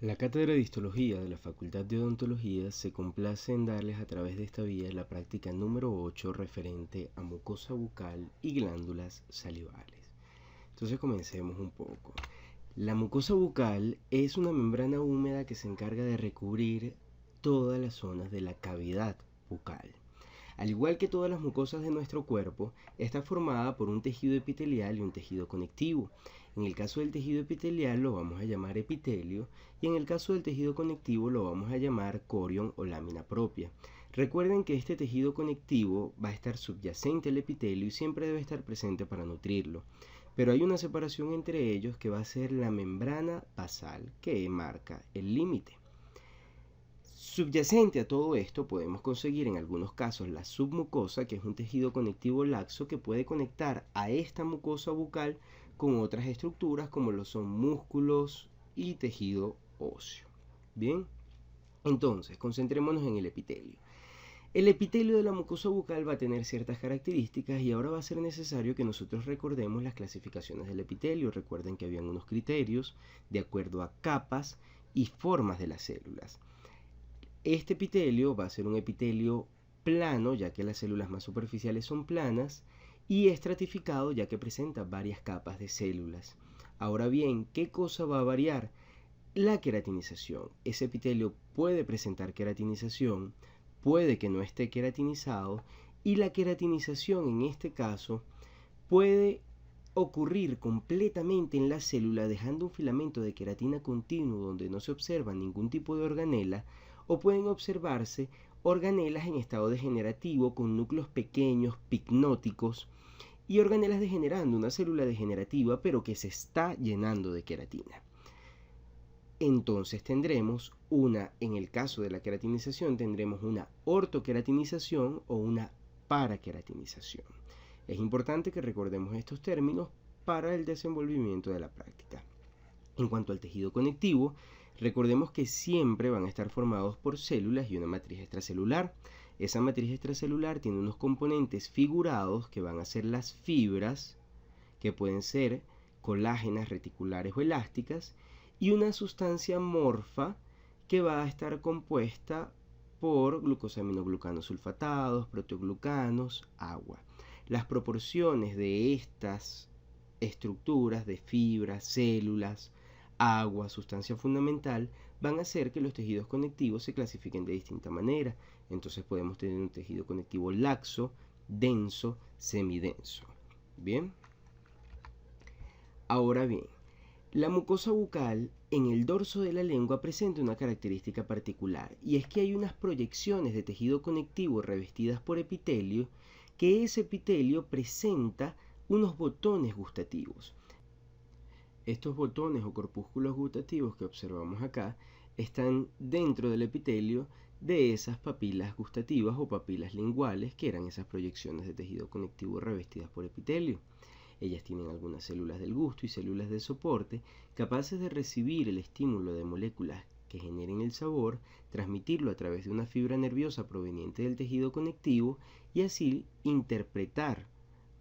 La Cátedra de Histología de la Facultad de Odontología se complace en darles a través de esta vía la práctica número 8 referente a mucosa bucal y glándulas salivales. Entonces comencemos un poco. La mucosa bucal es una membrana húmeda que se encarga de recubrir todas las zonas de la cavidad bucal. Al igual que todas las mucosas de nuestro cuerpo, está formada por un tejido epitelial y un tejido conectivo. En el caso del tejido epitelial lo vamos a llamar epitelio y en el caso del tejido conectivo lo vamos a llamar corion o lámina propia. Recuerden que este tejido conectivo va a estar subyacente al epitelio y siempre debe estar presente para nutrirlo. Pero hay una separación entre ellos que va a ser la membrana basal que marca el límite. Subyacente a todo esto podemos conseguir en algunos casos la submucosa, que es un tejido conectivo laxo que puede conectar a esta mucosa bucal con otras estructuras como lo son músculos y tejido óseo. Bien, entonces concentrémonos en el epitelio. El epitelio de la mucosa bucal va a tener ciertas características y ahora va a ser necesario que nosotros recordemos las clasificaciones del epitelio. Recuerden que habían unos criterios de acuerdo a capas y formas de las células. Este epitelio va a ser un epitelio plano, ya que las células más superficiales son planas, y estratificado, ya que presenta varias capas de células. Ahora bien, ¿qué cosa va a variar? La queratinización. Ese epitelio puede presentar queratinización, puede que no esté queratinizado, y la queratinización en este caso puede ocurrir completamente en la célula, dejando un filamento de queratina continuo donde no se observa ningún tipo de organela, o pueden observarse organelas en estado degenerativo con núcleos pequeños, picnóticos, y organelas degenerando, una célula degenerativa pero que se está llenando de queratina. Entonces tendremos en el caso de la queratinización, tendremos una ortoqueratinización o una paraqueratinización. Es importante que recordemos estos términos para el desenvolvimiento de la práctica. En cuanto al tejido conectivo, recordemos que siempre van a estar formados por células y una matriz extracelular. Esa matriz extracelular tiene unos componentes figurados que van a ser las fibras, que pueden ser colágenas, reticulares o elásticas, y una sustancia morfa que va a estar compuesta por glucosaminoglicanos sulfatados, proteoglucanos, agua. Las proporciones de estas estructuras de fibras, células, agua, sustancia fundamental, van a hacer que los tejidos conectivos se clasifiquen de distinta manera. Entonces podemos tener un tejido conectivo laxo, denso, semidenso. Bien. Ahora bien, la mucosa bucal en el dorso de la lengua presenta una característica particular, y es que hay unas proyecciones de tejido conectivo revestidas por epitelio, que ese epitelio presenta unos botones gustativos. Estos botones o corpúsculos gustativos que observamos acá están dentro del epitelio de esas papilas gustativas o papilas linguales, que eran esas proyecciones de tejido conectivo revestidas por epitelio. Ellas tienen algunas células del gusto y células de soporte capaces de recibir el estímulo de moléculas que generen el sabor, transmitirlo a través de una fibra nerviosa proveniente del tejido conectivo y así interpretar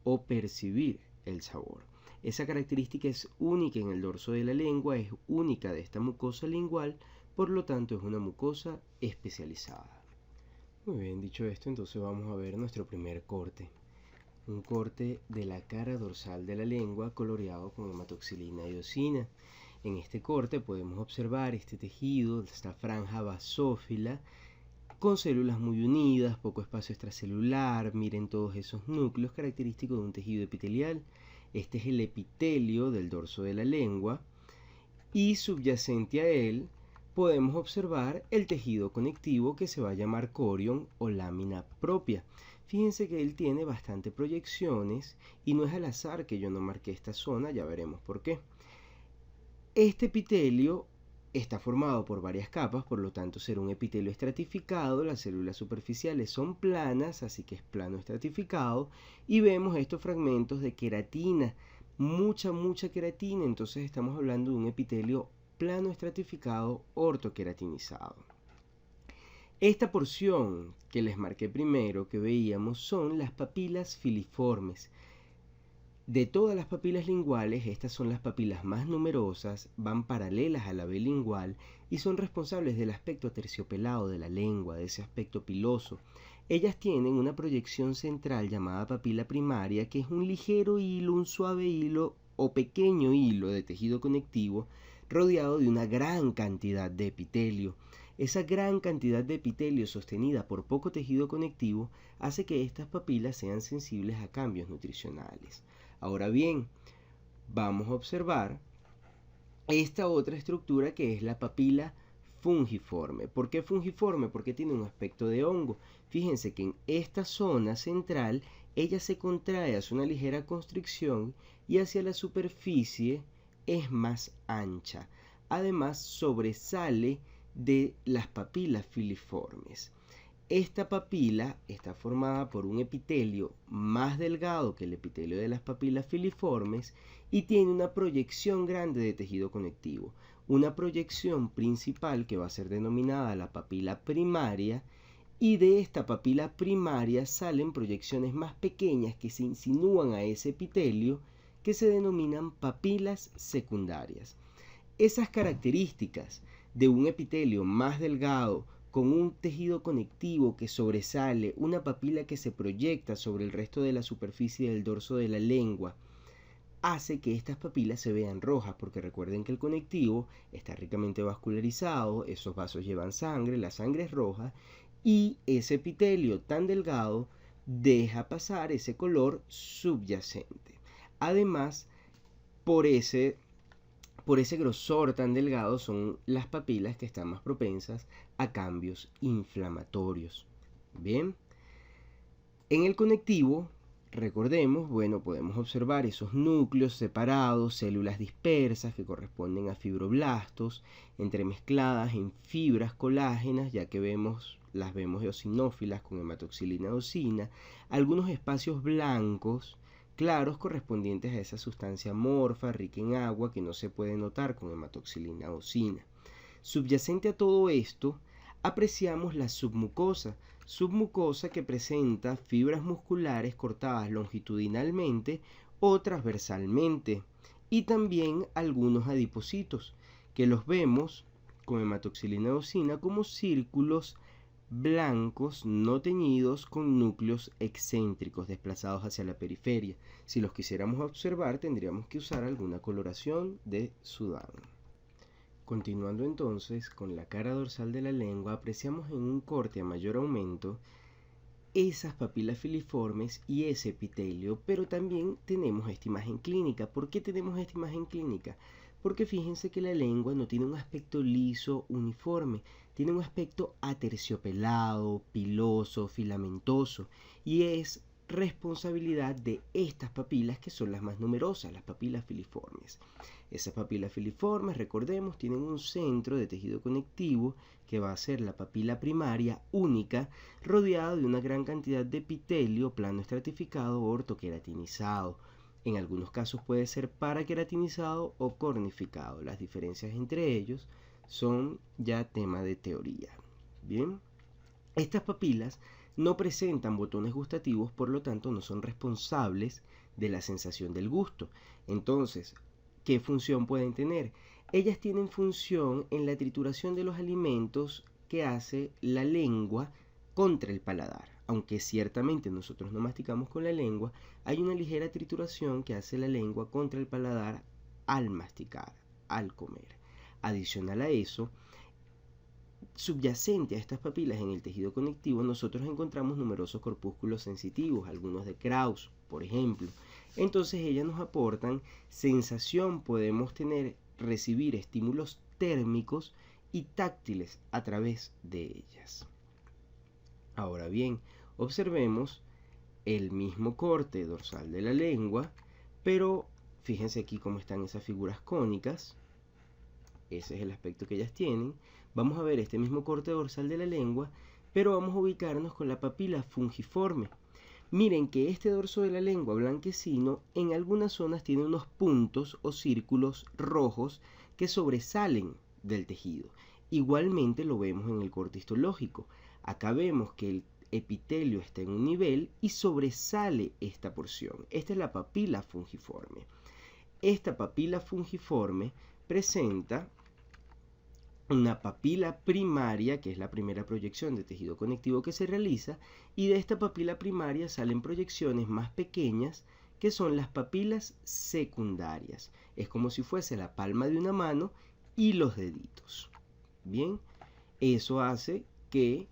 o percibir el sabor. Esa característica es única en el dorso de la lengua, es única de esta mucosa lingual, por lo tanto es una mucosa especializada. Muy bien, dicho esto, entonces vamos a ver nuestro primer corte. Un corte de la cara dorsal de la lengua coloreado con hematoxilina y eosina. En este corte podemos observar este tejido, esta franja basófila, con células muy unidas, poco espacio extracelular. Miren todos esos núcleos característicos de un tejido epitelial. Este es el epitelio del dorso de la lengua y subyacente a él podemos observar el tejido conectivo que se va a llamar corion o lámina propia. Fíjense que él tiene bastante proyecciones y no es al azar que yo no marqué esta zona, ya veremos por qué. Este epitelio está formado por varias capas, por lo tanto será un epitelio estratificado. Las células superficiales son planas, así que es plano estratificado, y vemos estos fragmentos de queratina, mucha queratina. Entonces estamos hablando de un epitelio plano estratificado ortoqueratinizado. Esta porción que les marqué primero, que veíamos, son las papilas filiformes. De todas las papilas linguales, estas son las papilas más numerosas, van paralelas a la B lingual y son responsables del aspecto aterciopelado de la lengua, de ese aspecto piloso. Ellas tienen una proyección central llamada papila primaria, que es un ligero hilo, un suave hilo o pequeño hilo de tejido conectivo rodeado de una gran cantidad de epitelio. Esa gran cantidad de epitelio sostenida por poco tejido conectivo hace que estas papilas sean sensibles a cambios nutricionales. Ahora bien, vamos a observar esta otra estructura que es la papila fungiforme. ¿Por qué fungiforme? Porque tiene un aspecto de hongo. Fíjense que en esta zona central ella se contrae, hace una ligera constricción y hacia la superficie es más ancha. Además sobresale de las papilas filiformes. Esta papila está formada por un epitelio más delgado que el epitelio de las papilas filiformes y tiene una proyección grande de tejido conectivo. Una proyección principal que va a ser denominada la papila primaria, y de esta papila primaria salen proyecciones más pequeñas que se insinúan a ese epitelio que se denominan papilas secundarias. Esas características de un epitelio más delgado con un tejido conectivo que sobresale, una papila que se proyecta sobre el resto de la superficie del dorso de la lengua, hace que estas papilas se vean rojas, porque recuerden que el conectivo está ricamente vascularizado, esos vasos llevan sangre, la sangre es roja, y ese epitelio tan delgado deja pasar ese color subyacente. Además, por ese grosor tan delgado son las papilas que están más propensas a cambios inflamatorios. Bien, en el conectivo, recordemos, podemos observar esos núcleos separados, células dispersas que corresponden a fibroblastos, entremezcladas en fibras colágenas, ya que las vemos eosinófilas con hematoxilina eosina, algunos espacios blancos claros correspondientes a esa sustancia amorfa, rica en agua, que no se puede notar con hematoxilina eosina. Subyacente a todo esto, apreciamos la submucosa que presenta fibras musculares cortadas longitudinalmente o transversalmente, y también algunos adipocitos, que los vemos con hematoxilina eosina como círculos blancos no teñidos con núcleos excéntricos desplazados hacia la periferia. Si los quisiéramos observar, tendríamos que usar alguna coloración de Sudán. Continuando entonces con la cara dorsal de la lengua, apreciamos en un corte a mayor aumento esas papilas filiformes y ese epitelio, pero también tenemos esta imagen clínica. ¿Por qué tenemos esta imagen clínica? Porque fíjense que la lengua no tiene un aspecto liso, uniforme, tiene un aspecto aterciopelado, piloso, filamentoso, y es responsabilidad de estas papilas que son las más numerosas, las papilas filiformes. Esas papilas filiformes, recordemos, tienen un centro de tejido conectivo que va a ser la papila primaria única, rodeado de una gran cantidad de epitelio plano estratificado o ortoqueratinizado. En algunos casos puede ser paraqueratinizado o cornificado. Las diferencias entre ellos son ya tema de teoría. Bien, estas papilas no presentan botones gustativos, por lo tanto no son responsables de la sensación del gusto. Entonces, ¿qué función pueden tener? Ellas tienen función en la trituración de los alimentos que hace la lengua contra el paladar. Aunque ciertamente nosotros no masticamos con la lengua, hay una ligera trituración que hace la lengua contra el paladar al masticar, al comer. Adicional a eso, subyacente a estas papilas en el tejido conectivo, nosotros encontramos numerosos corpúsculos sensitivos, algunos de Krauss, por ejemplo. Entonces ellas nos aportan sensación, podemos recibir estímulos térmicos y táctiles a través de ellas. Ahora bien, observemos el mismo corte dorsal de la lengua, pero fíjense aquí cómo están esas figuras cónicas. Ese es el aspecto que ellas tienen. Vamos a ver este mismo corte dorsal de la lengua, pero vamos a ubicarnos con la papila fungiforme. Miren que este dorso de la lengua blanquecino en algunas zonas tiene unos puntos o círculos rojos que sobresalen del tejido. Igualmente lo vemos en el corte histológico. Acá vemos que epitelio está en un nivel y sobresale esta porción. Esta es la papila fungiforme. Esta papila fungiforme presenta una papila primaria, que es la primera proyección de tejido conectivo que se realiza, y de esta papila primaria salen proyecciones más pequeñas que son las papilas secundarias. Es como si fuese la palma de una mano y los deditos. Bien, eso hace que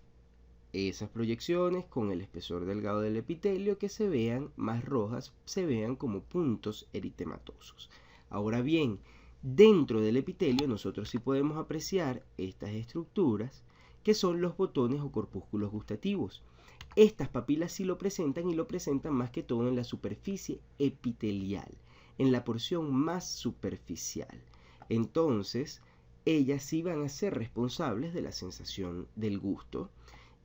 esas proyecciones con el espesor delgado del epitelio que se vean más rojas, se vean como puntos eritematosos. Ahora bien, dentro del epitelio nosotros sí podemos apreciar estas estructuras que son los botones o corpúsculos gustativos. Estas papilas sí lo presentan y lo presentan más que todo en la superficie epitelial, en la porción más superficial. Entonces, ellas sí van a ser responsables de la sensación del gusto.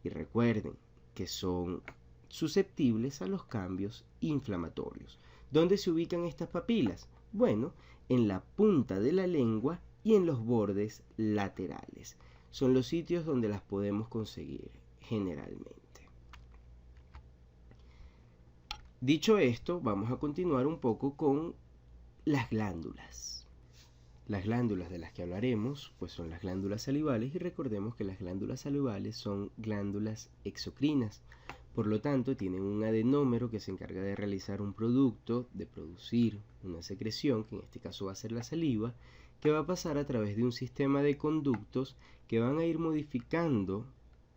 Y recuerden que son susceptibles a los cambios inflamatorios. ¿Dónde se ubican estas papilas? Bueno, en la punta de la lengua y en los bordes laterales. Son los sitios donde las podemos conseguir generalmente. Dicho esto, vamos a continuar un poco con las glándulas. Las glándulas de las que hablaremos pues son las glándulas salivales, y recordemos que las glándulas salivales son glándulas exocrinas. Por lo tanto, tienen un adenómero que se encarga de realizar un producto, de producir una secreción, que en este caso va a ser la saliva, que va a pasar a través de un sistema de conductos que van a ir modificando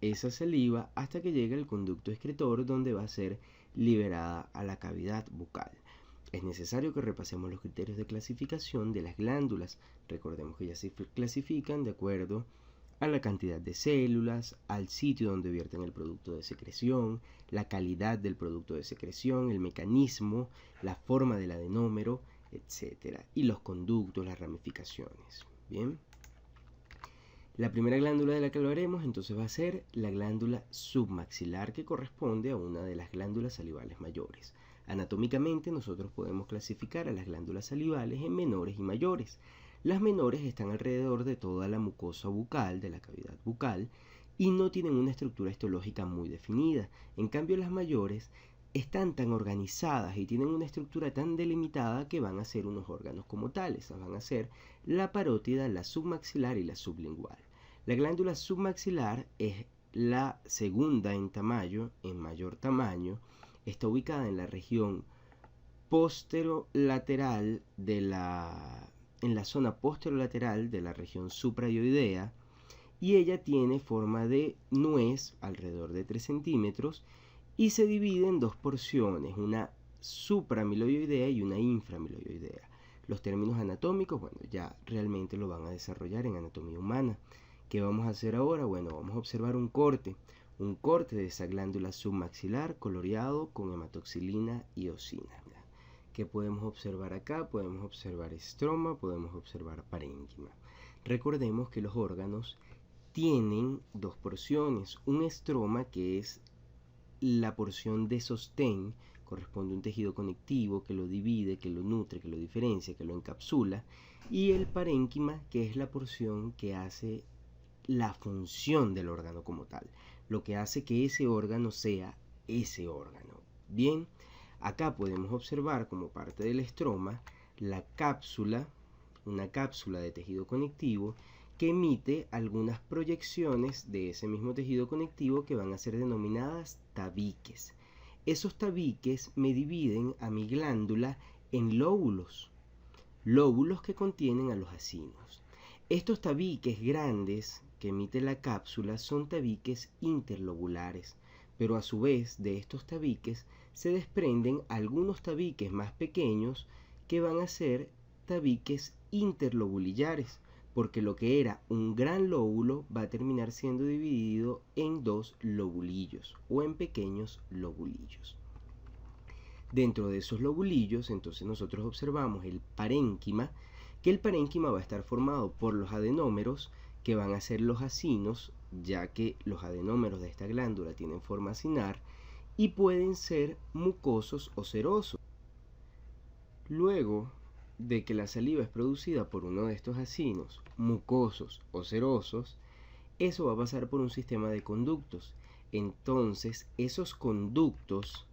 esa saliva hasta que llegue al conducto excretor, donde va a ser liberada a la cavidad bucal. Es necesario que repasemos los criterios de clasificación de las glándulas. Recordemos que ellas se clasifican de acuerdo a la cantidad de células, al sitio donde vierten el producto de secreción, la calidad del producto de secreción, el mecanismo, la forma del adenómero, etc. Y los conductos, las ramificaciones. Bien. La primera glándula de la que hablaremos entonces va a ser la glándula submaxilar, que corresponde a una de las glándulas salivales mayores. Anatómicamente nosotros podemos clasificar a las glándulas salivales en menores y mayores. Las menores están alrededor de toda la mucosa bucal, de la cavidad bucal, y no tienen una estructura histológica muy definida. En cambio, las mayores están tan organizadas y tienen una estructura tan delimitada que van a ser unos órganos como tales. Van a ser la parótida, la submaxilar y la sublingual. La glándula submaxilar es la segunda en tamaño, en mayor tamaño. Está ubicada en la región posterolateral en la zona posterolateral de la región suprayoidea, y ella tiene forma de nuez alrededor de 3 centímetros y se divide en dos porciones, una supramiloidea y una inframiloidea. Los términos anatómicos, bueno, ya realmente lo van a desarrollar en anatomía humana. ¿Qué vamos a hacer ahora? Bueno, vamos a observar un corte de esa glándula submaxilar coloreado con hematoxilina y eosina. ¿Qué podemos observar acá? Podemos observar estroma, podemos observar parénquima. Recordemos que los órganos tienen dos porciones. Un estroma, que es la porción de sostén, corresponde a un tejido conectivo que lo divide, que lo nutre, que lo diferencia, que lo encapsula, y el parénquima, que es la porción que hace la función del órgano como tal, lo que hace que ese órgano sea ese órgano. Bien, acá podemos observar como parte del estroma la cápsula, una cápsula de tejido conectivo que emite algunas proyecciones de ese mismo tejido conectivo que van a ser denominadas tabiques. Esos tabiques me dividen a mi glándula en lóbulos que contienen a los acinos. Estos tabiques grandes que emite la cápsula son tabiques interlobulares, pero a su vez de estos tabiques se desprenden algunos tabiques más pequeños que van a ser tabiques interlobulillares, porque lo que era un gran lóbulo va a terminar siendo dividido en dos lobulillos o en pequeños lobulillos. Dentro de esos lobulillos, entonces nosotros observamos el parénquima, que el parénquima va a estar formado por los adenómeros, que van a ser los acinos, ya que los adenómeros de esta glándula tienen forma acinar, y pueden ser mucosos o serosos. Luego de que la saliva es producida por uno de estos acinos, mucosos o serosos, eso va a pasar por un sistema de conductos. entonces esos conductos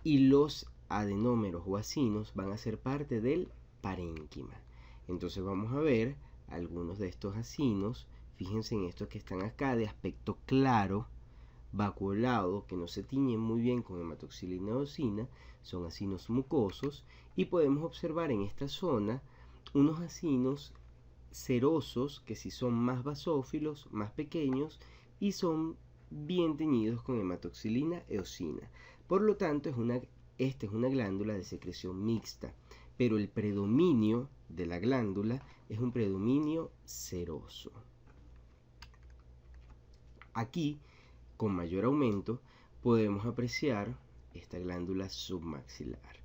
y los adenómeros o acinos van a ser parte del parénquima. Entonces vamos a ver algunos de estos acinos. Fíjense en estos que están acá de aspecto claro, vacuolado, que no se tiñen muy bien con hematoxilina eosina, son acinos mucosos, y podemos observar en esta zona unos acinos cerosos que sí son más basófilos, más pequeños y son bien teñidos con hematoxilina eosina. Por lo tanto, esta es una glándula de secreción mixta, pero el predominio de la glándula es un predominio ceroso. Aquí, con mayor aumento, podemos apreciar esta glándula submaxilar.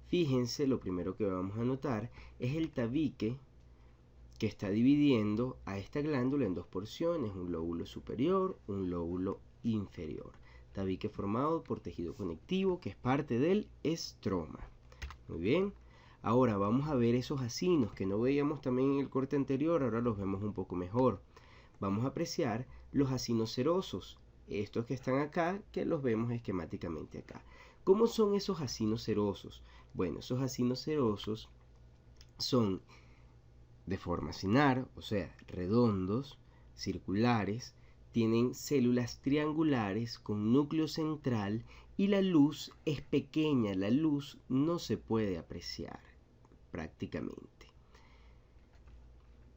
Fíjense, lo primero que vamos a notar es el tabique que está dividiendo a esta glándula en dos porciones, un lóbulo superior, un lóbulo inferior. Tabique formado por tejido conectivo que es parte del estroma. Muy bien. Ahora vamos a ver esos acinos que no veíamos también en el corte anterior, ahora los vemos un poco mejor. Vamos a apreciar los acinos cerosos, estos que están acá, que los vemos esquemáticamente acá. ¿Cómo son esos acinos cerosos? Bueno, esos acinos cerosos son de forma cinar, o sea, redondos, circulares, tienen células triangulares con núcleo central y la luz es pequeña, la luz no se puede apreciar prácticamente.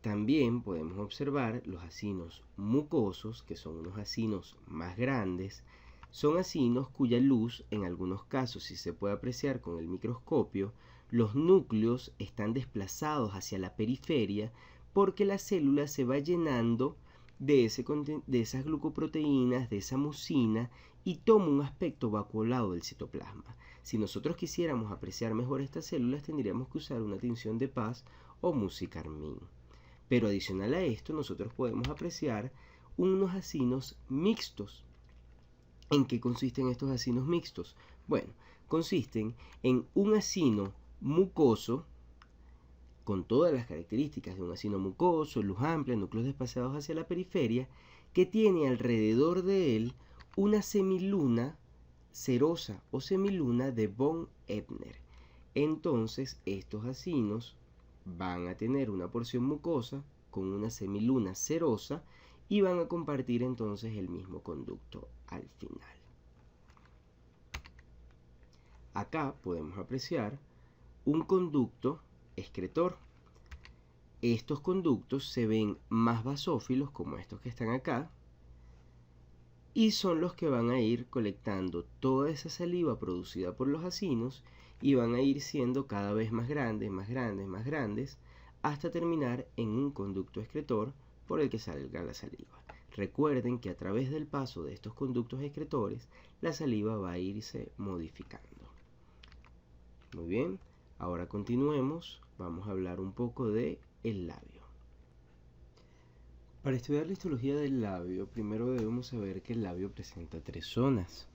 También podemos observar los acinos mucosos, que son unos acinos más grandes. Son acinos cuya luz, en algunos casos, si se puede apreciar con el microscopio, los núcleos están desplazados hacia la periferia porque la célula se va llenando de esas glucoproteínas, de esa mucina, y toma un aspecto vacuolado del citoplasma. Si nosotros quisiéramos apreciar mejor estas células, tendríamos que usar una tinción de Paz o musicarmín. Pero adicional a esto, nosotros podemos apreciar unos acinos mixtos. ¿En qué consisten estos acinos mixtos? Bueno, consisten en un acino mucoso, con todas las características de un acino mucoso, luz amplia, núcleos desplazados hacia la periferia, que tiene alrededor de él una semiluna cerosa o semiluna de von Ebner. Entonces, estos acinos van a tener una porción mucosa con una semiluna cerosa y van a compartir entonces el mismo conducto al final. Acá podemos apreciar un conducto excretor. Estos conductos se ven más basófilos, como estos que están acá, y son los que van a ir colectando toda esa saliva producida por los acinos y van a ir siendo cada vez más grandes, más grandes, más grandes, hasta terminar en un conducto excretor por el que salga la saliva. Recuerden que a través del paso de estos conductos excretores, la saliva va a irse modificando. Muy bien, ahora continuemos. Vamos a hablar un poco de el labio. Para estudiar la histología del labio, primero debemos saber que el labio presenta tres zonas.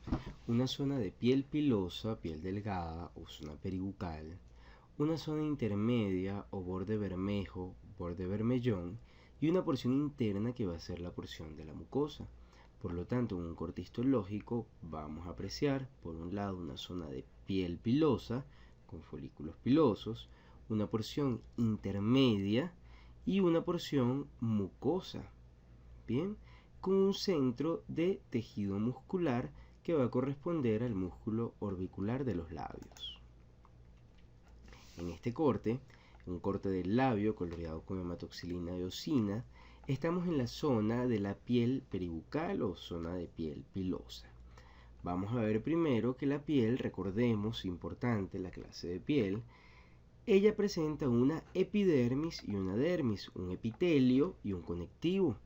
Una zona de piel pilosa, piel delgada o zona peribucal. Una zona intermedia o borde bermejo, borde bermellón. Y una porción interna que va a ser la porción de la mucosa. Por lo tanto, en un corte histológico vamos a apreciar, por un lado, una zona de piel pilosa, con folículos pilosos, una porción intermedia y una porción mucosa, bien, con un centro de tejido muscular que va a corresponder al músculo orbicular de los labios. En este corte, un corte del labio coloreado con hematoxilina eosina, estamos en la zona de la piel peribucal o zona de piel pilosa. Vamos a ver primero que la piel, recordemos, importante la clase de piel, ella presenta una epidermis y una dermis, un epitelio y un conectivo,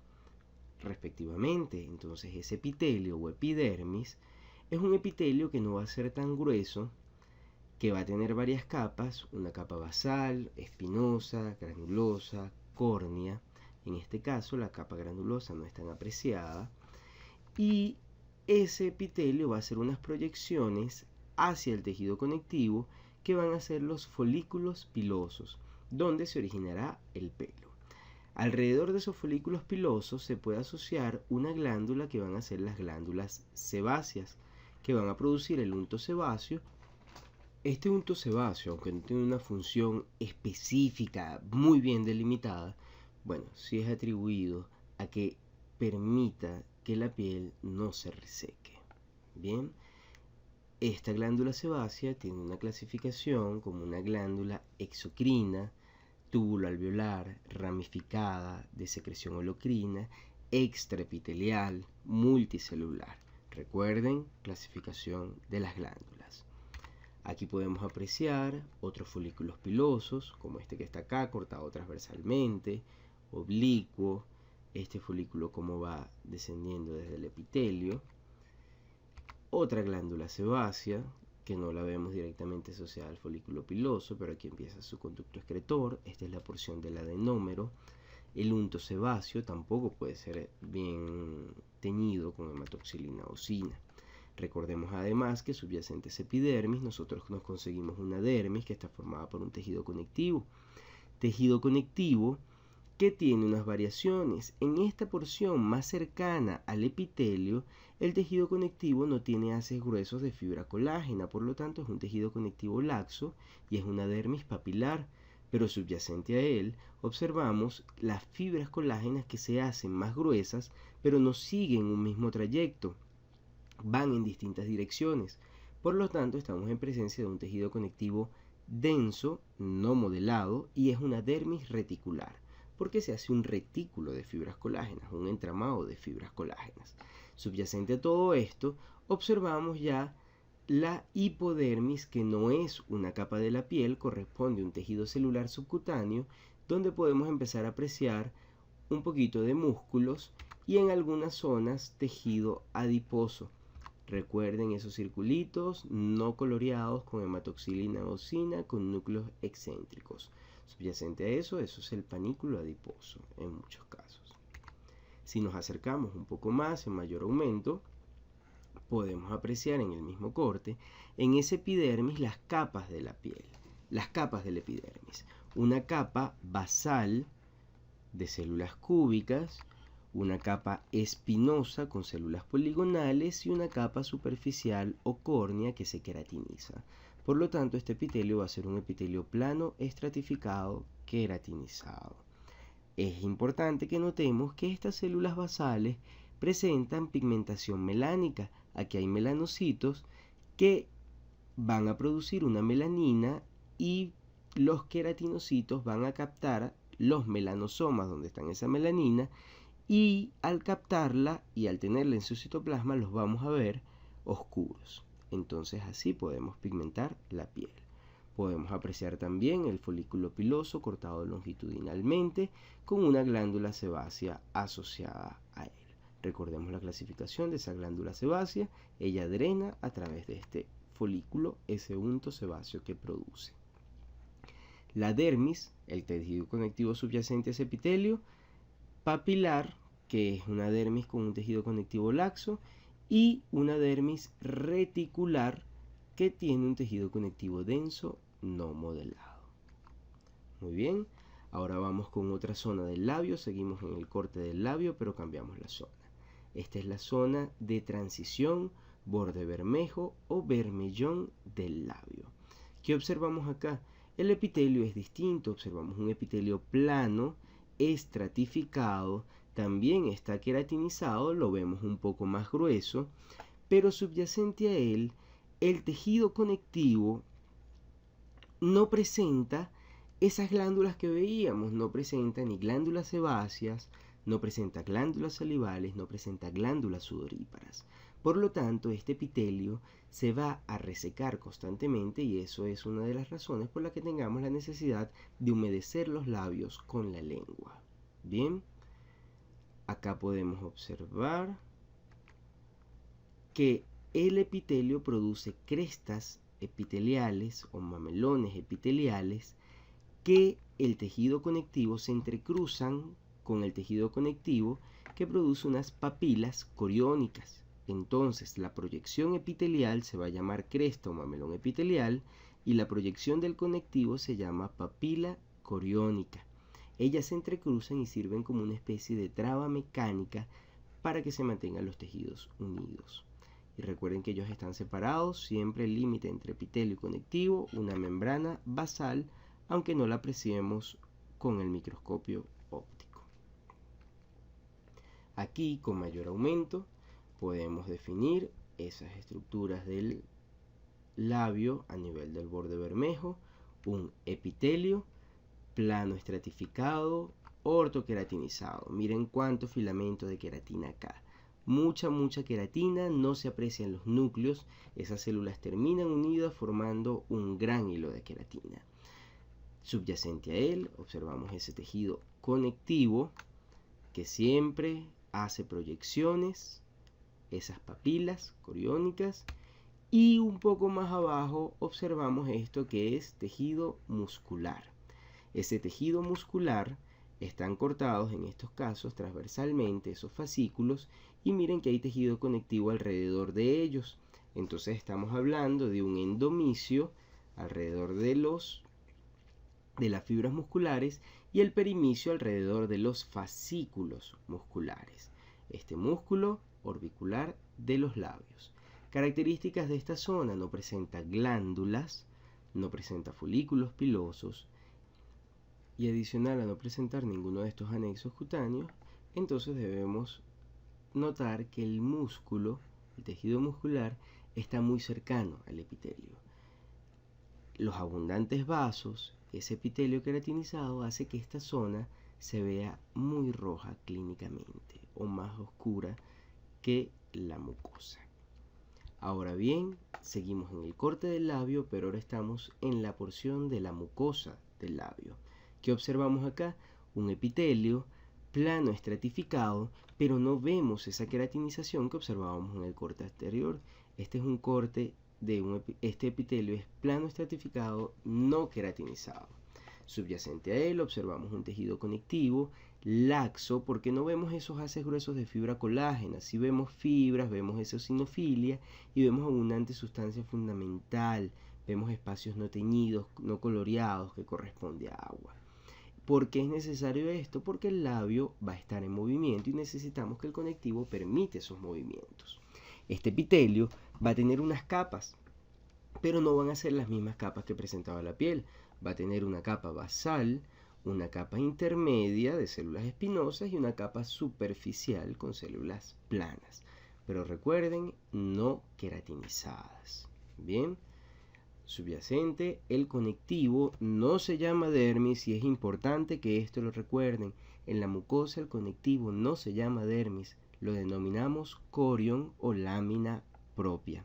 respectivamente. Entonces ese epitelio o epidermis es un epitelio que no va a ser tan grueso, que va a tener varias capas, una capa basal, espinosa, granulosa, córnea. En este caso la capa granulosa no es tan apreciada, y ese epitelio va a hacer unas proyecciones hacia el tejido conectivo que van a ser los folículos pilosos, donde se originará el pelo. Alrededor de esos folículos pilosos se puede asociar una glándula que van a ser las glándulas sebáceas, que van a producir el unto sebáceo. Este unto sebáceo, aunque no tiene una función específica muy bien delimitada, bueno, sí es atribuido a que permita que la piel no se reseque. Bien, esta glándula sebácea tiene una clasificación como una glándula exocrina, túbulo alveolar, ramificada, de secreción holocrina, extraepitelial, multicelular. Recuerden, clasificación de las glándulas. Aquí podemos apreciar otros folículos pilosos, como este que está acá, cortado transversalmente, oblicuo, este folículo como va descendiendo desde el epitelio. Otra glándula sebácea, que no la vemos directamente asociada al folículo piloso, pero aquí empieza su conducto excretor. Esta es la porción del adenómero. El unto sebáceo tampoco puede ser bien teñido con hematoxilina eosina. Recordemos además que subyacente a esa epidermis nosotros nos conseguimos una dermis que está formada por un tejido conectivo. Tejido conectivo que tiene unas variaciones. En esta porción más cercana al epitelio, el tejido conectivo no tiene haces gruesos de fibra colágena, por lo tanto es un tejido conectivo laxo y es una dermis papilar, pero subyacente a él observamos las fibras colágenas que se hacen más gruesas, pero no siguen un mismo trayecto, van en distintas direcciones. Por lo tanto, estamos en presencia de un tejido conectivo denso, no modelado, y es una dermis reticular, porque se hace un retículo de fibras colágenas, un entramado de fibras colágenas. Subyacente a todo esto, observamos ya la hipodermis, que no es una capa de la piel, corresponde a un tejido celular subcutáneo, donde podemos empezar a apreciar un poquito de músculos y en algunas zonas tejido adiposo. Recuerden esos circulitos no coloreados con hematoxilina eosina con núcleos excéntricos. Subyacente a eso es el panículo adiposo en muchos casos. Si nos acercamos un poco más en mayor aumento, podemos apreciar en el mismo corte, en ese epidermis, las capas de la piel, las capas del epidermis. Una capa basal de células cúbicas, una capa espinosa con células poligonales y una capa superficial o córnea que se queratiniza. Por lo tanto, este epitelio va a ser un epitelio plano, estratificado, queratinizado. Es importante que notemos que estas células basales presentan pigmentación melánica. Aquí hay melanocitos que van a producir una melanina y los queratinocitos van a captar los melanosomas donde están esa melanina, y al captarla y al tenerla en su citoplasma los vamos a ver oscuros. Entonces así podemos pigmentar la piel. Podemos apreciar también el folículo piloso cortado longitudinalmente con una glándula sebácea asociada a él. Recordemos la clasificación de esa glándula sebácea. Ella drena a través de este folículo ese unto sebáceo que produce. La dermis, el tejido conectivo subyacente a ese epitelio, papilar, que es una dermis con un tejido conectivo laxo, y una dermis reticular, que tiene un tejido conectivo denso no modelado. Muy bien, ahora vamos con otra zona del labio. Seguimos en el corte del labio, pero cambiamos la zona. Esta es la zona de transición, borde bermejo o bermellón del labio. ¿Qué observamos acá? El epitelio es distinto. Observamos un epitelio plano, estratificado, también está queratinizado, lo vemos un poco más grueso, pero subyacente a él, el tejido conectivo no presenta esas glándulas que veíamos, no presenta ni glándulas sebáceas, no presenta glándulas salivales, no presenta glándulas sudoríparas. Por lo tanto, este epitelio se va a resecar constantemente y eso es una de las razones por la que tengamos la necesidad de humedecer los labios con la lengua. Bien, acá podemos observar que el epitelio produce crestas epiteliales o mamelones epiteliales que el tejido conectivo se entrecruzan con el tejido conectivo que produce unas papilas coriónicas. Entonces la proyección epitelial se va a llamar cresta o mamelón epitelial y la proyección del conectivo se llama papila coriónica. Ellas se entrecruzan y sirven como una especie de traba mecánica para que se mantengan los tejidos unidos. Y recuerden que ellos están separados, siempre el límite entre epitelio y conectivo, una membrana basal, aunque no la apreciemos con el microscopio óptico. Aquí, con mayor aumento, podemos definir esas estructuras del labio a nivel del borde bermejo, un epitelio, plano estratificado, ortoqueratinizado. Miren cuánto filamento de queratina acá. Mucha queratina, no se aprecia en los núcleos. Esas células terminan unidas formando un gran hilo de queratina. Subyacente a él, observamos ese tejido conectivo que siempre hace proyecciones, esas papilas coriónicas, y un poco más abajo observamos esto que es tejido muscular. Ese tejido muscular están cortados en estos casos transversalmente esos fascículos, y miren que hay tejido conectivo alrededor de ellos. Entonces estamos hablando de un endomicio alrededor de las fibras musculares y el perimicio alrededor de los fascículos musculares. Este músculo orbicular de los labios. Características de esta zona: no presenta glándulas, no presenta folículos pilosos, y adicional a no presentar ninguno de estos anexos cutáneos, entonces debemos notar que el músculo, el tejido muscular, está muy cercano al epitelio. Los abundantes vasos, ese epitelio queratinizado, hace que esta zona se vea muy roja clínicamente o más oscura que la mucosa. Ahora bien, seguimos en el corte del labio, pero ahora estamos en la porción de la mucosa del labio. ¿Qué observamos acá? Un epitelio plano estratificado, pero no vemos esa queratinización que observábamos en el corte anterior. Este es un corte de este epitelio es plano estratificado, no queratinizado. Subyacente a él observamos un tejido conectivo laxo, porque no vemos esos haces gruesos de fibra colágena. Si vemos fibras, vemos eosinofilia y vemos abundante sustancia fundamental, vemos espacios no teñidos, no coloreados, que corresponde a agua. ¿Por qué es necesario esto? Porque el labio va a estar en movimiento y necesitamos que el conectivo permite esos movimientos. Este epitelio va a tener unas capas, pero no van a ser las mismas capas que presentaba la piel. Va a tener una capa basal, una capa intermedia de células espinosas y una capa superficial con células planas. Pero recuerden, no queratinizadas. Bien. Subyacente, el conectivo no se llama dermis, y es importante que esto lo recuerden. En la mucosa el conectivo no se llama dermis, lo denominamos corion o lámina propia.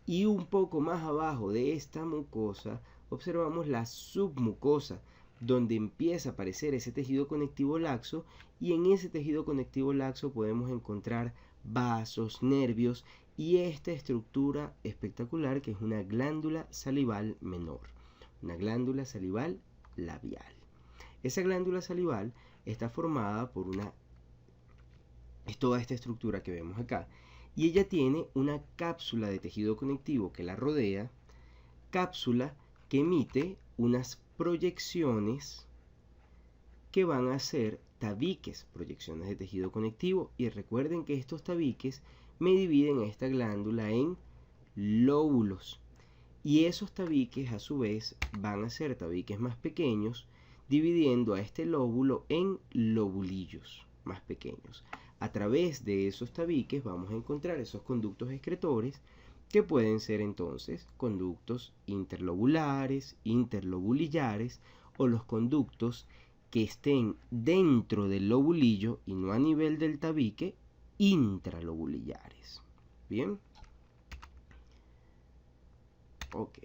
Y un poco más abajo de esta mucosa observamos la submucosa, donde empieza a aparecer ese tejido conectivo laxo, y en ese tejido conectivo laxo podemos encontrar vasos, nervios y esta estructura espectacular que es una glándula salival menor, una glándula salival labial. Esa glándula salival está formada por toda esta estructura que vemos acá, y ella tiene una cápsula de tejido conectivo que la rodea, cápsula que emite unas proyecciones que van a ser tabiques, proyecciones de tejido conectivo, y recuerden que estos tabiques me dividen a esta glándula en lóbulos, y esos tabiques a su vez van a ser tabiques más pequeños, dividiendo a este lóbulo en lobulillos más pequeños. A través de esos tabiques vamos a encontrar esos conductos excretores, que pueden ser entonces conductos interlobulares, interlobulillares, o los conductos que estén dentro del lobulillo y no a nivel del tabique, intralobulillares. Bien. Ok.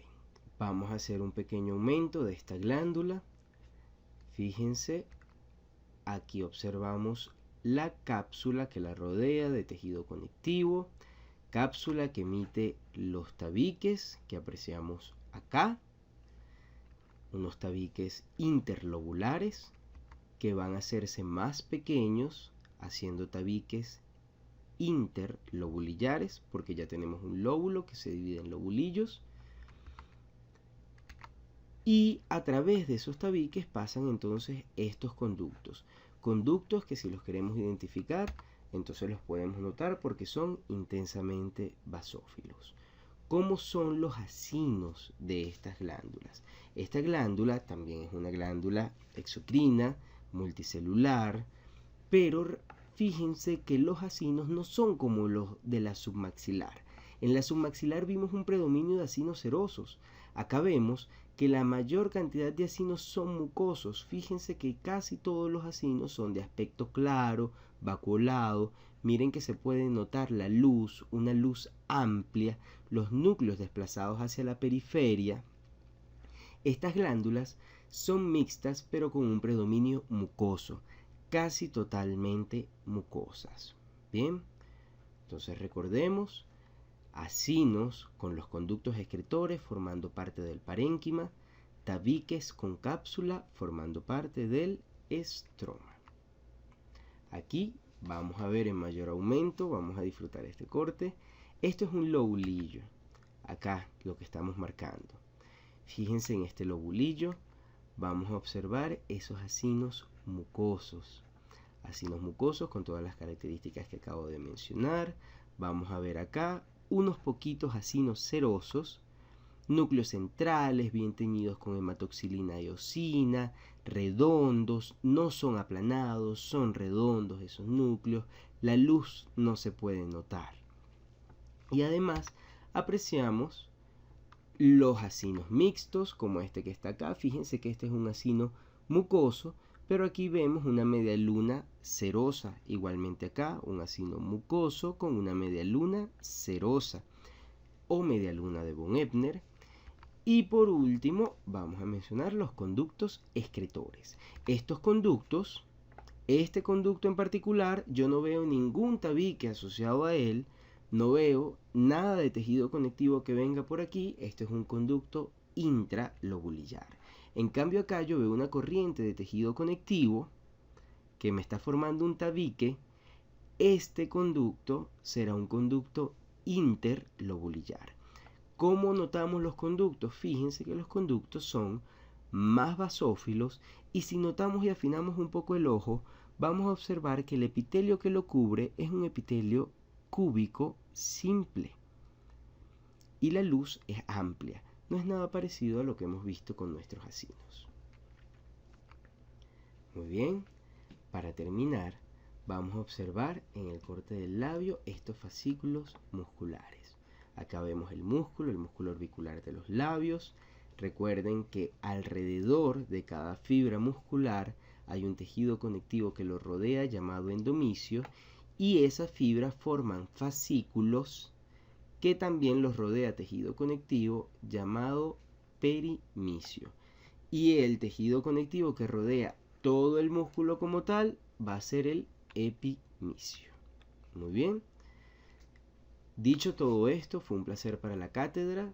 Vamos a hacer un pequeño aumento de esta glándula. Fíjense, aquí observamos la cápsula que la rodea de tejido conectivo, cápsula que emite los tabiques que apreciamos acá, unos tabiques interlobulares que van a hacerse más pequeños, haciendo tabiques interlobulillares, porque ya tenemos un lóbulo que se divide en lobulillos, Y a través de esos tabiques pasan entonces estos conductos. Conductos que si los queremos identificar, entonces los podemos notar porque son intensamente basófilos. ¿Cómo son los acinos de estas glándulas? Esta glándula también es una glándula exocrina, multicelular, pero fíjense que los acinos no son como los de la submaxilar. En la submaxilar vimos un predominio de acinos serosos. Acá vemos que la mayor cantidad de acinos son mucosos. Fíjense que casi todos los acinos son de aspecto claro, vacuolado. Miren que se puede notar la luz, una luz amplia, los núcleos desplazados hacia la periferia. Estas glándulas son mixtas pero con un predominio mucoso, casi totalmente mucosas. Bien, entonces recordemos, acinos con los conductos excretores formando parte del parénquima, tabiques con cápsula formando parte del estroma. Aquí vamos a ver en mayor aumento, vamos a disfrutar este corte. Esto es un lobulillo, acá lo que estamos marcando. Fíjense en este lobulillo, vamos a observar esos acinos mucosos con todas las características que acabo de mencionar. Vamos a ver acá unos poquitos acinos serosos, núcleos centrales bien teñidos con hematoxilina y eosina, redondos, no son aplanados, son redondos esos núcleos, la luz no se puede notar. Y además apreciamos los acinos mixtos, como este que está acá. Fíjense que este es un acino mucoso, pero aquí vemos una media luna serosa. Igualmente acá, un acino mucoso con una media luna serosa o media luna de von Ebner. Y por último, vamos a mencionar los conductos excretores. Estos conductos, este conducto en particular, yo no veo ningún tabique asociado a él, no veo nada de tejido conectivo que venga por aquí. Esto es un conducto intralobulillar. En cambio acá yo veo una corriente de tejido conectivo que me está formando un tabique. Este conducto será un conducto interlobulillar. ¿Cómo notamos los conductos? Fíjense que los conductos son más basófilos y si notamos y afinamos un poco el ojo, vamos a observar que el epitelio que lo cubre es un epitelio cúbico simple y la luz es amplia. No es nada parecido a lo que hemos visto con nuestros acinos. Muy bien, para terminar, vamos a observar en el corte del labio estos fascículos musculares. Acá vemos el músculo orbicular de los labios. Recuerden que alrededor de cada fibra muscular hay un tejido conectivo que lo rodea llamado endomicio y esas fibras forman fascículos que también los rodea tejido conectivo llamado perimicio. Y el tejido conectivo que rodea todo el músculo como tal va a ser el epimicio. Muy bien. Dicho todo esto, fue un placer para la cátedra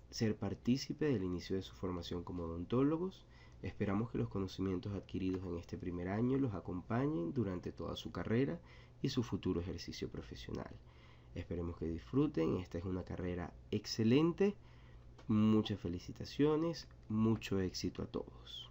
ser partícipe del inicio de su formación como odontólogos. Esperamos que los conocimientos adquiridos en este primer año los acompañen durante toda su carrera y su futuro ejercicio profesional. Esperemos que disfruten, esta es una carrera excelente. Muchas felicitaciones, mucho éxito a todos.